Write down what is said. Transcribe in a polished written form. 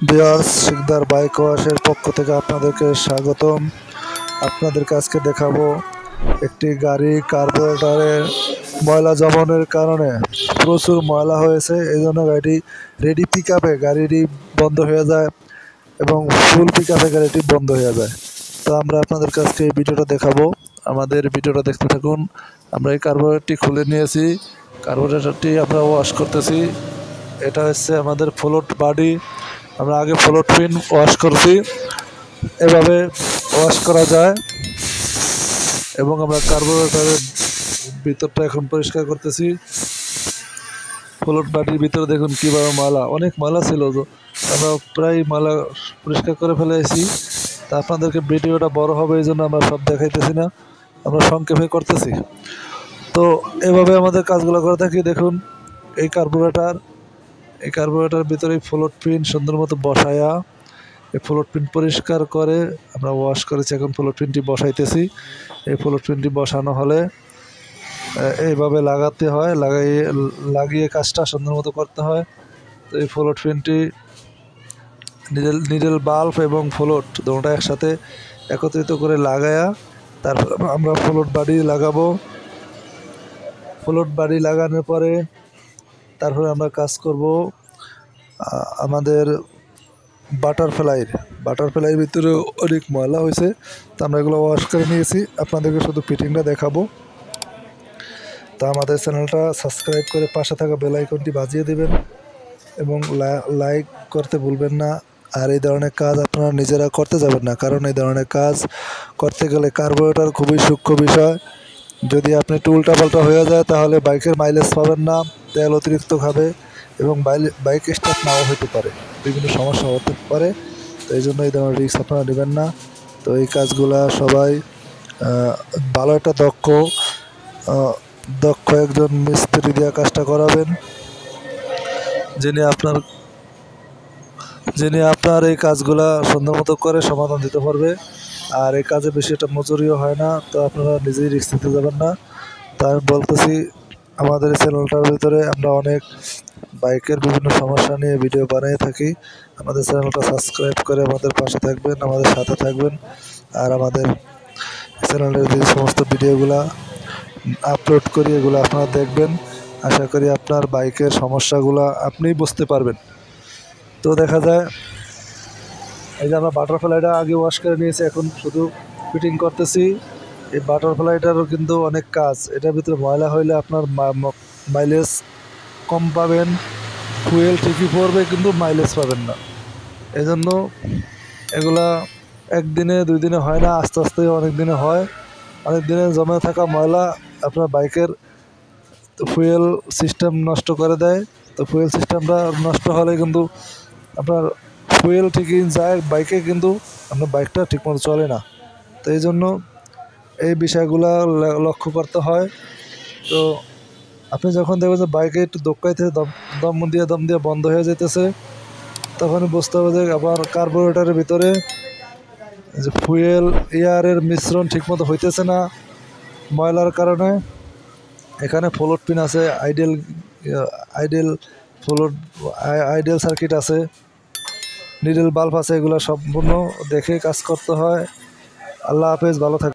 Viewers, Sikdar bike ওয়াশের পক্ষ থেকে আপনাদেরকে স্বাগতম। আপনাদেরকে আজকে দেখাবো একটি গাড়ি কার্বোরেটরের ময়লা জমানোর কারণে প্রচুর ময়লা হয়েছে। এই জন্য গাড়িটি রেডি পিক আপে গাড়িটি বন্ধ হয়ে যায় এবং ফুল পিক আপে গাড়িটি বন্ধ হয়ে যায়। তো আমরা আপনাদেরকে আজকে এই ভিডিওটা দেখাবো, আমাদের ভিডিওটা দেখতে থাকুন। আমরা এই কার্বোরেটরটি খুলে নিয়েছি, কার্বোরেটরটি আমরা ওয়াশ করতেছি। এটা হচ্ছে আমাদের ফ্লোট বডি। আমরা আগে ফ্লোট পিন ওয়াশ করছি, এভাবে ওয়াশ করা যায়। এবং আমরা কার্বোরেটরের ভিতরটা এখন পরিষ্কার করতেছি। ফ্লোট বডির ভিতরে দেখুন কীভাবে ময়লা, অনেক ময়লা ছিল, তো আমরা প্রায় ময়লা পরিষ্কার করে ফেলেছি। তা আপনাদেরকে ভিডিওটা বড় হবে, এই জন্য আমরা সব দেখাইতেছি না, আমরা সংক্ষেপে করতেছি। তো এভাবে আমাদের কাজগুলো করে থাকি। দেখুন এই কার্বোরেটর ভিতরে ফ্লোট পিন সুন্দর মতো বসায়া এই ফ্লোট পিন পরিষ্কার করে আমরা ওয়াশ করেছি। এখন ফ্লোট পিনটি বসাইতেছি। এই ফ্লোট পিনটি বসানো হলে এইভাবে লাগাতে হয়, লাগিয়ে কাজটা সুন্দর মতো করতে হয়। তো এই ফ্লোট পিনটি নিডেল বাল্ব এবং ফ্লোট দুটোটা একসাথে একত্রিত করে লাগায়া তারপর আমরা ফ্লোট বডি লাগাবো। ফ্লোট বডি লাগানোর পরে তারপরে আমরা কাজ করব আমাদের বাটারফ্লাইয়ের ভিতরে অনেক ময়লা হয়েছে, তো আমরা এগুলো ওয়াশ করে নিয়েছি। আপনাদেরকে শুধু ফিটিংটা দেখাবো। তা আমাদের চ্যানেলটা সাবস্ক্রাইব করে পাশে থাকা বেল আইকনটি বাজিয়ে দেবেন এবং লাইক করতে ভুলবেন না। আর এই ধরনের কাজ আপনারা নিজেরা করতে যাবেন না, কারণ এই ধরনের কাজ করতে গেলে কার্বোরেটর খুবই সূক্ষ্ম বিষয়। যদি আপনি একটু উল্টাপাল্টা হয়ে যায় তাহলে বাইকের মাইলেজ পাবেন না, তেল অতিরিক্ত খাবে এবং বাইক স্টার্ট নাও হতে পারে, বিভিন্ন সমস্যা হতে পারে। তো এই জন্য এই ধরনের রিস্ক আপনারা নেবেন না। তো এই কাজগুলা সবাই ভালো একটা দক্ষ একজন মিস্ত্রি দিয়ে কাজটা করাবেন, যিনি আপনার এই কাজগুলা সুন্দর মতো করে সমাধান দিতে পারবে। আর এই কাজে বেশি একটা মজুরিও হয় না, তো আপনারা নিজেই রিস্ক নিতে যাবেন না। তাই আমি বলতেছি, আমাদের এই চ্যানেলটার ভিতরে আমরা অনেক বাইকের বিভিন্ন সমস্যা নিয়ে ভিডিও বানিয়ে থাকি। আমাদের চ্যানেলটা সাবস্ক্রাইব করে আমাদের পাশে থাকবেন, আমাদের সাথে থাকবেন। আর আমাদের চ্যানেলের যে সমস্ত ভিডিওগুলা আপলোড করি এগুলো আপনারা দেখবেন। আশা করি আপনার বাইকের সমস্যাগুলো আপনিই বুঝতে পারবেন। তো দেখা যায় এই যে আমরা বাটারফ্লাইটা আগে ওয়াশ করে নিয়েছি, এখন শুধু ফিটিং করতেছি। এই বাটারফ্লাইটারও কিন্তু অনেক কাজ, এটার ভিতরে ময়লা হইলে আপনার মাইলেজ কম পাবেন, ফুয়েল ঠিকই পড়বে কিন্তু মাইলেজ পাবেন না। এই জন্য এগুলা একদিনে দুই দিনে হয় না, আস্তে আস্তে অনেক দিনে হয়। অনেক দিনে জমে থাকা ময়লা আপনার বাইকের ফুয়েল সিস্টেম নষ্ট করে দেয়। তো ফুয়েল সিস্টেমটা নষ্ট হলে কিন্তু আপনার ফুয়েল ঠিকই যায় বাইকে, কিন্তু আপনার বাইকটা ঠিকমতো চলে না। তো এই জন্য এই বিষয়গুলো লক্ষ্য করতে হয়। তো আপনি যখন দেখবেন যে বাইকে একটু দোক্কাইতে দম দিয়ে বন্ধ হয়ে যেতেছে, তখনই বুঝতে হবে যে আবার কার্বোরেটরের ভিতরে যে ফুয়েল এয়ারের মিশ্রণ ঠিকমতো হইতেছে না ময়লার কারণে। এখানে ফ্লোট পিন আছে, আইডিয়াল সার্কিট আছে, নিডেল বাল্ব আছে, এগুলো সম্পূর্ণ দেখে কাজ করতে হয়। আল্লাহ হাফেজ, ভালো থাকবেন।